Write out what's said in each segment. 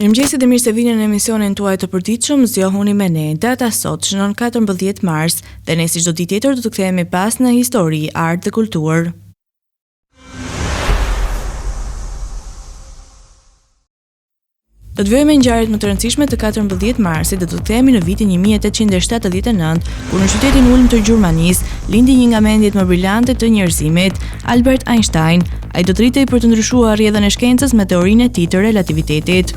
Mirëmëngjesit dhe mirë se vini në emisionin tuaj të përditshëm, zgjohuni me ne. Data sot shënon 14 mars dhe ne si çdo ditë tjetër do të kthehemi pas në histori, art dhe kulturë. Do të vëjmë ngjarjet më të rëndësishme të 14 marsit dhe do të kthehemi në vitin 1879, kur në qytetin ulëm të Gjermanisë lindi një nga mendjet më brillante të njerëzimit, Albert Einstein. Ai do të rritej për të ndryshuar rrjedhën e shkencës me teorinë e tij të relativitetit.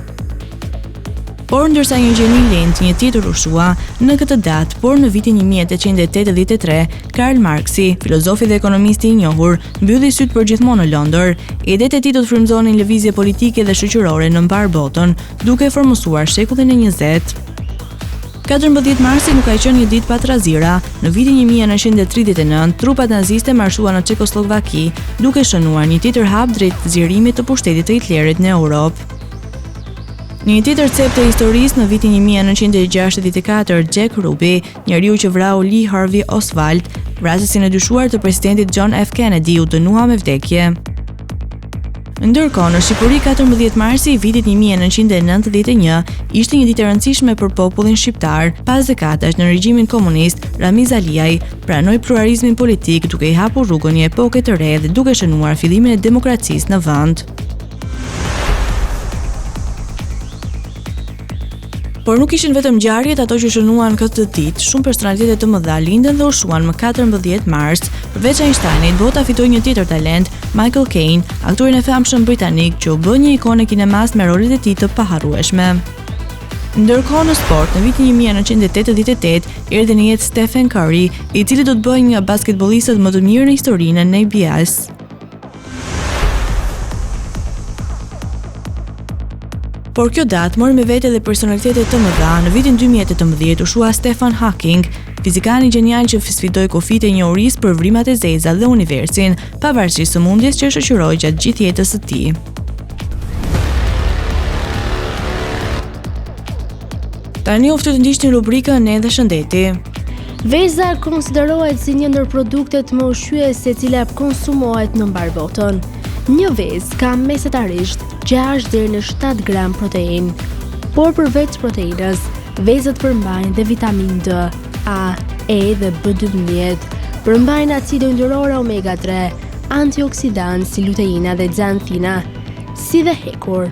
Por ndërsa një gjeni lent, një tjetër u shua në këtë datë, por në vitin 1883, Karl Marxi, filozofi dhe ekonomisti i njohur, mbylli syt për gjithmonë në Londër. Idetë e tij do të frymëzonin lëvizje politike dhe shoqërore në mbar botën, duke formuar shekullin e 20. 14 marsi nuk ka qenë një ditë pa trazira. Në vitin 1939, trupat naziste marshuan në Çekoslovaki, duke shënuar një tjetër hap drejt zgjerimit të pushtetit të Hitlerit në Europë. Një tjetër cep të historisë në vitin 1964, Jack Ruby, njeriu që vrau Lee Harvey Oswald, vrasësin e dyshuar të presidentit John F. Kennedy, u dënua me vdekje. Ndërkohë, në Shqipëri 14 marsi i vitit 1991 ishte një ditë e rëndësishme për popullin shqiptar. Pas dekadash në regjimin komunist, Ramiz Aliaj pranoi pluralizmin politik duke i hapur rrugën një epoke të re dhe duke shënuar fillimin e demokracisë në vend. Por nuk ishin vetëm ngjarjet ato që shënuan këtë ditë. Shumë personalitete të mëdha lindën dhe u shuan më 14 mars. Përveç Einsteinit, bota fitoi një tjetër talent, Michael Caine, aktorin e famshëm britanik që u bë një ikonë kinemas me rolet e tij të paharrueshme. Ndërkohë në sport, në vitin 1988 erdhi në jetë Stephen Curry, i cili do të bëjë një basketbollistët më të mirë në historinë e NBA-s. Por kjo datë mori me vete dhe personalitete të mëdha. Në vitin 2018 u shua Stephen Hawking, fizikani gjenial që sfidoi kufijtë e njohurisë për vrimat e zeza dhe universin, pavarësisht sëmundjes që shoqëroi gjatë gjithë jetës së tij. Tani u ftoj të ndiqni rubrikën Ne dhe shëndeti. Veza konsiderohet si një ndër produktet më ushqyese e cila konsumohet në mbar botën. Një vezë ka mesatarisht 6 deri në 7 gram protein, por përveç proteinës, vezët përmbajnë dhe vitamin D, A, E dhe B12, përmbajnë acide yndyrore omega 3, antioksidantë si luteina dhe xanthina, si dhe hekur.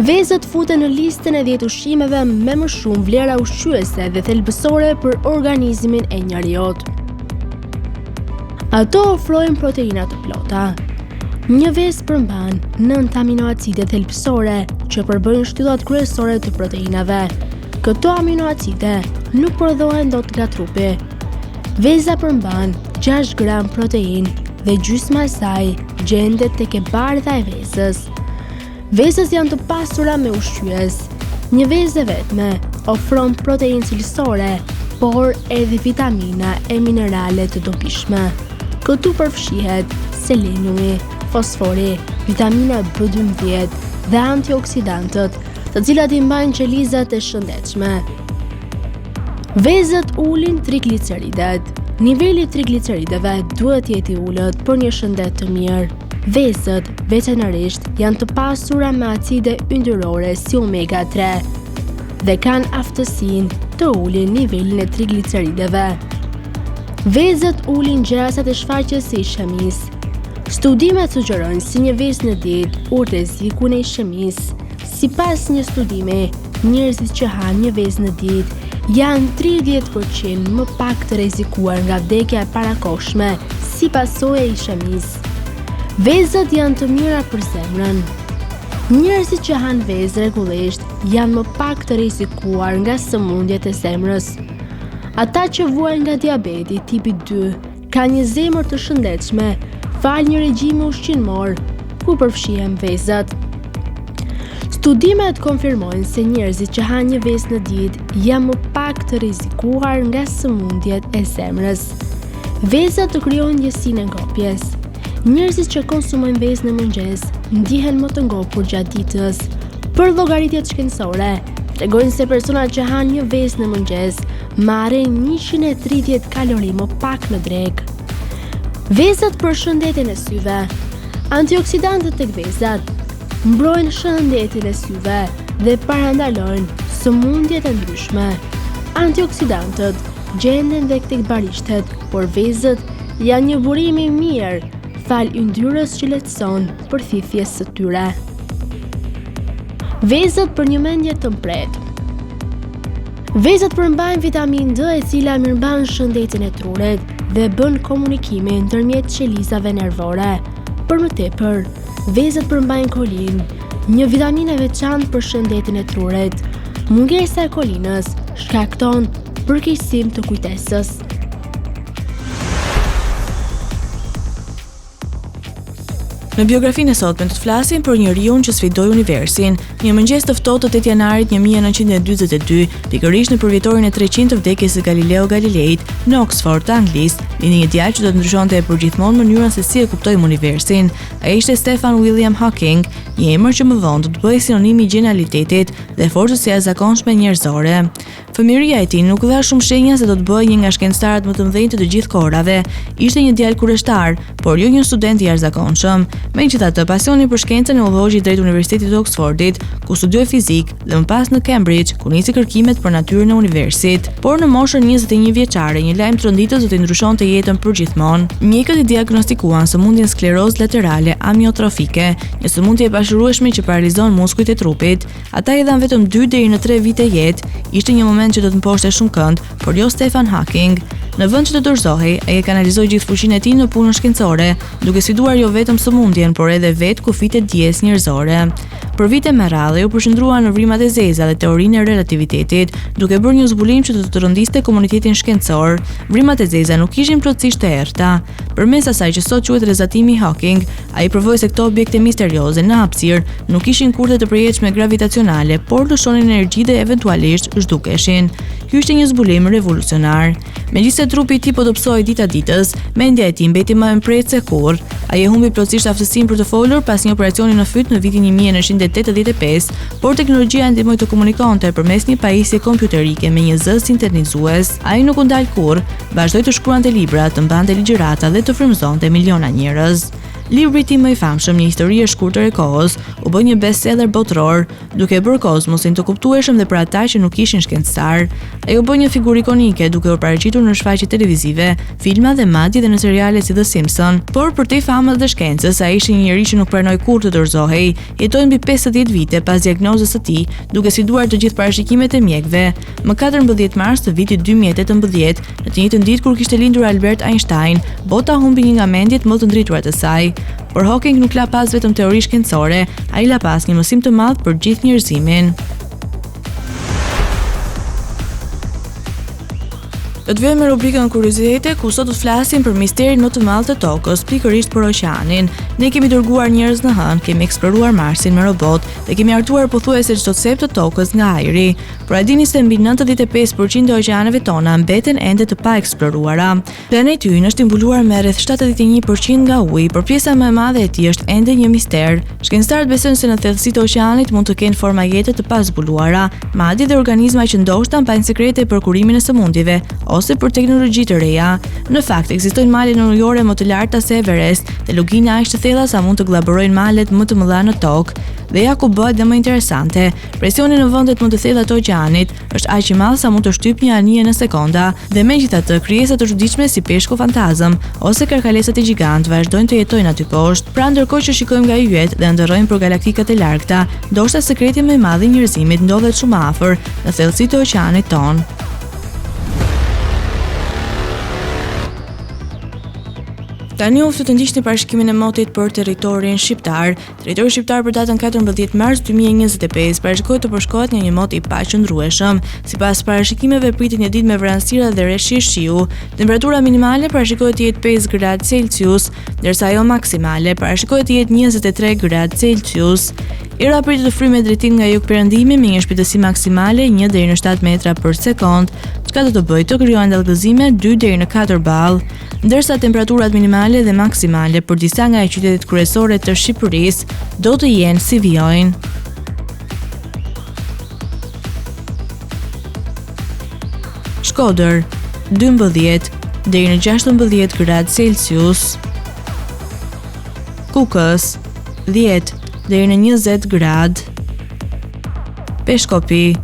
Vezët futen në listën e 10 ushqimeve me më shumë vlera ushqyese dhe thelbësore për organizmin e njerëzit. Ato ofrojnë proteina të plota. Një vezë përmban 9 aminoacide thelbësore që përbëjnë shtyllat kryesore të proteinave. Këto aminoacide nuk prodhohen dot nga trupi. Veza përmban 6 gram protein dhe gjysma e saj gjendet tek e bardha e vezës. Vezët janë të pasura me ushqyes. Një vezë e vetme ofron proteinë cilësore, por edhe vitamina e minerale të dobishme. Këtu përfshihet seleniumi, fosfori, vitamina B12 dhe antioksidantët, të cilat i mbajnë qelizat e shëndetshme. Vezët ulin trigliceridet. Niveli i triglicerideve duhet jetë i ulët për një shëndet të mirë. Vezët veçanërisht janë të pasura me acide yndyrore si omega 3 dhe kanë aftësinë të ulin nivelin e triglicerideve. Vezët ulin gjërasat e shfaqjes së ishemisë. Studimet sugjerojnë si një vezë në ditë ul rrezikun e ishemisë. Sipas një studimi, njerëzit që hanë një vezë në ditë janë 30% më pak të rrezikuar nga vdekja e parakohshme si pasojë e ishemisë. Vezët janë të mira për zemrën. Njerëzit që hanë vezë rregullisht janë më pak të rrezikuar nga sëmundjet e zemrës. Ata që vuajnë nga diabeti tipi 2 kanë një zemër të shëndetshme fal një regjimi ushqimor ku përfshihen vezët. Studimet konfirmojnë se njerëzit që hanë një vezë në ditë janë më pak të rrezikuar nga sëmundjet e zemrës. Vezët të krijojnë ndjesinë e ngopjes. Njerëzit që konsumojnë vezë në mëngjes ndihen më të ngopur gjatë ditës. Për llogaritjet shkencore, tregojnë se personat që hanë një vezë në mëngjes marrin 130 kalori më pak në drekë. Vezët për shëndetin e syve. Antioksidantët tek vezat. mbrojnë shëndetin e syve dhe parandalojnë sëmundje të ndryshme. Antioksidantët gjenden dhe tek barishtet, por vezët janë një burim i mirë fal yndyrës që lehtëson përfithjes së tyre. Vezët për një mendje të mpret. Vezët përmbajnë vitaminë D, e cila mirëmban shëndetin e trurit dhe bën komunikimin ndërmjet qelizave nervore. Për më tepër, vezët përmbajnë kolinë, një vitaminë e veçantë për shëndetin e trurit. Mungesa e kolinës shkakton përkeqësim të kujtesës. Në biografinë e sotme të flasim për njeriun që sfidoi universin. Një mëngjes të ftohtë të 8 janarit 1942, pikërisht në përvjetorin e 300 të vdekjes së Galileo Galileit në Oxford, Anglisë, lindi një djalë që do të ndryshonte përgjithmonë mënyrën se si e kuptojmë universin. Ai ishte Stephen William Hawking, një emër që më vonë do të bëhej sinonim i genialitetit dhe forcës së jashtëzakonshme njerëzore. Fëmijëria e tij nuk dha shumë shenja se do të bëhej një nga shkencëtarët më të mëdhenj të gjithë kohërave. Ishte një djalë kurreshtar, por jo një student i jashtëzakonshëm. Megjithatë, pasioni për shkencën e udhëhoqi drejt Universitetit të Oxfordit, ku studioi fizikë, dhe më pas në Cambridge, ku nisi kërkimet për natyrën e universit. Por në moshën 21 vjeçare, një lajm tronditës do t'i ndryshonte jetën përgjithmonë. Mjekët i diagnostikuan sëmundjen sklerozë laterale amiotrofike, një sëmundje e pashurueshme që paralizon muskujt e trupit. Ata i dhan vetëm 2 deri në 3 vite jetë. Ishte një moment që do të mposhte shumë kënd, por jo Stephen Hawking. Në vend që të dorëzohej, ai e kanalizoi gjithë fuqinë e tij në punën shkencore, duke sfiduar jo vetëm sëmundjen, por edhe vetë kufit e dijes njerëzore. Për vite me radhë u përshëndrua në vrimat e zeza dhe teorinë e relativitetit, duke bërë një zbulim që do të rëndiste komunitetin shkencor. Vrimat e zeza nuk ishin plotësisht të errta. Përmes asaj që sot quhet rrezatimi i Hawking, ai provoi se këto objekte misterioze në hapësirë nuk ishin kurrë të përjetshme gravitacionale, por lëshonin energji dhe eventualisht zhdukeshin. Ky ishte një zbulim revolucionar. Megjithëse trupi i tij po dobësoi dita ditës, mendja e tij mbeti më e mprejtë se kurrë. Ai e humbi plotësisht aftësinë për të folur pas një operacioni në fyt në vitin 1985, por teknologjia e ndihmoi të komunikonte përmes një pajisje kompjuterike me një zë sintetizues. Ai nuk u ndal kurrë, vazhdoi të shkruante libra, të mbante ligjërata dhe të frymëzonte miliona njerëz. Libri i tij më i famshëm, Një histori e shkurtër e kohës, u bë një bestseller botëror, duke bërë kozmosin të kuptueshëm dhe për ata që nuk ishin shkencëtar. Ai u bë një figurë ikonike, duke u paraqitur në shfaqje televizive, filma dhe madje edhe në seriale si The Simpsons. Por për te famës dhe shkencës, ai ishte një njerëz që nuk pranoi kurrë të dorëzohej. Jetoi mbi 50 vite pas diagnozës së tij, duke sfiduar të gjithë parashikimet e mjekëve. Më 14 mars të vitit 2018, në të njëjtën ditë kur kishte lindur Albert Einstein, bota humbi një nga mendjet më të ndrituara të saj. Por Hawking nuk la pas vetëm teori shkencore, ai la pas një mësim të madh për gjithë njerëzimin. Do të vijmë me rubrikën Kuriozitete, ku sot do të flasim për misterin më të madh të tokës, pikërisht për oqeanin. Ne kemi dërguar njerëz në hënë, kemi eksploruar Marsin me robot dhe kemi hartuar pothuajse çdo cep të tokës nga ajri. Por a dini se mbi 95% e oqeaneve tona mbeten ende të paeksploruara? Planeti ynë është i mbuluar me rreth 71% nga ujë, por pjesa më e madhe e tij është ende një mister. Shkencëtarët besojnë se në thellësitë e oqeanit mund të kenë forma jete të pazbuluara, madje dhe organizma që ndoshta mbajnë sekrete për kurimin e sëmundjeve ose për teknologji të reja. Në fakt, ekzistojnë male në ujore më të larta se Everest dhe lugina aq të thella sa mund të gllaborojnë malet më të mëdha në tokë. Dhe ja ku bëhet dhe më interesante, presioni në vendet më të thella të oqeanit është aq i madh sa mund të shtyp një anije në sekonda, dhe megjithatë krijesa të çuditshme si peshku fantazëm ose karkalesat e gjigantë vazhdojnë të jetojnë aty poshtë. Pra ndërkohë që shikojmë nga yjet dhe ndërrojmë për galaktikat e largëta, ndoshta sekreti më i madh i njerëzimit ndodhet shumë afër, në thellësitë e oqeanit tonë. Tani u të ndiqni parashikimin e motit për territorin shqiptar. Territori shqiptar për datën 14 mars 2025 parashikohet të përshkohet nga një mot i paqëndrueshëm. Sipas parashikimeve pritet një ditë me vranësira dhe reshje shiu. Temperatura minimale parashikohet të jetë 5 gradë Celsius, ndërsa ajo maksimale parashikohet të jetë 23 gradë Celsius. Era pritet të fryjë me drejtim nga jugperëndimi me një shpejtësi maksimale 1 deri në 7 metra për sekond, çka do të bëjë të krijojë dallgëzime 2 deri në 4 ball, ndërsa temperaturat minimale dhe maksimale për disa nga qytetet kryesore të Shqipërisë do të jenë si vijojnë. Shkodër 12 deri në 16 gradë Celsius. Kukës 10 deri në 20 gradë. Peshkopi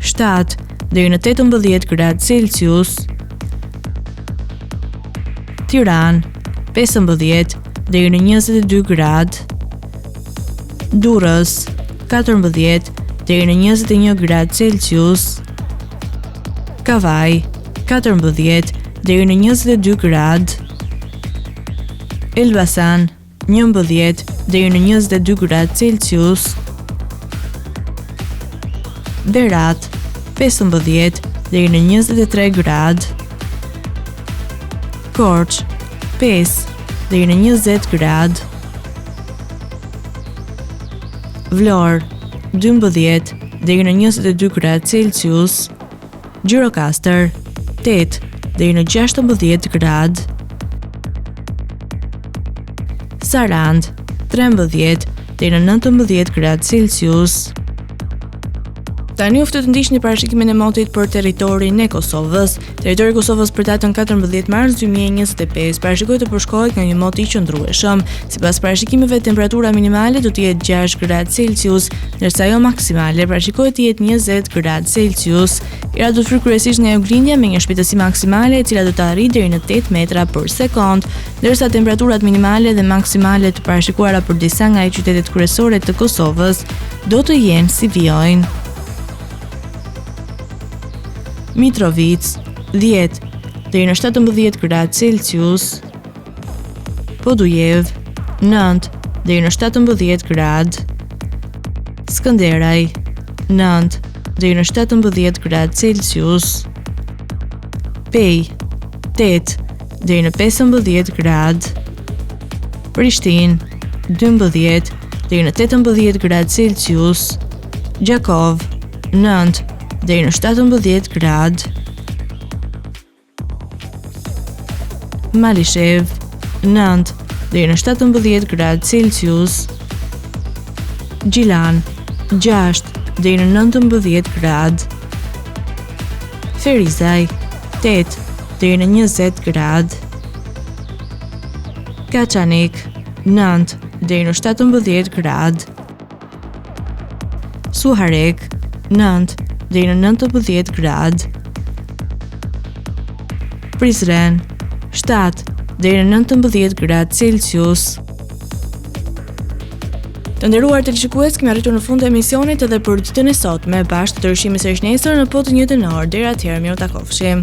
7 deri në 18 gradë Celsius. Tiranë 15 deri në 22 gradë. Durrës 14 deri në 21 gradë Celsius. Kavaj 14 deri në 22 gradë. Elbasan 11 deri në 22 gradë Celsius. Berat 15 deri në 23 gradë. Korç 5 deri në 20 gradë. Vlorë 12 deri në 22 gradë Celsius. Gjirokastër 8 deri në 16 gradë. Sarand 13 deri në 19 gradë Celsius. Tani u ftoj të ndiqni parashikimin e motit për territorin e Kosovës. Territori i Kosovës për datën 14 mars 2025 parashikohet të përshkohet nga një mot i qëndrueshëm. Sipas parashikimeve, temperatura minimale do të jetë 6 gradë Celsius, ndërsa ajo maksimale parashikohet të jetë 20 gradë Celsius. Ira do të fryjë kryesisht nga juglindja me një shpejtësi maksimale e cila do të arrijë deri në 8 metra për sekond, ndërsa temperaturat minimale dhe maksimale të parashikuara për disa nga qytetet kryesore të Kosovës do të jenë si vijojnë. Mitrovic 10 deri në 17 gradë Celsius. Podujev 9 deri në 17 gradë. Skënderaj 9 deri në 17 gradë Celsius. Pej 8 deri në 15 gradë. Prishtinë 12 deri në 18 gradë Celsius. Gjakov 9 deri në 17 gradë. Malishev 9 deri në 17 gradë Celsius. Gjilan 6 deri në 19 gradë. Ferizaj 8 deri në 20 gradë. Kaçanik 9 deri në 17 gradë. Suharek 9 deri në 19 gradë. Prizren 7 deri në 19 gradë Celsius. Të nderuar teleshikues, kemi arritur në fund të emisionit edhe për ditën e sotme. Bashkë të ndryshimit sërish nesër në po të njëjtën orë. Deri atëherë, mirë takofshim.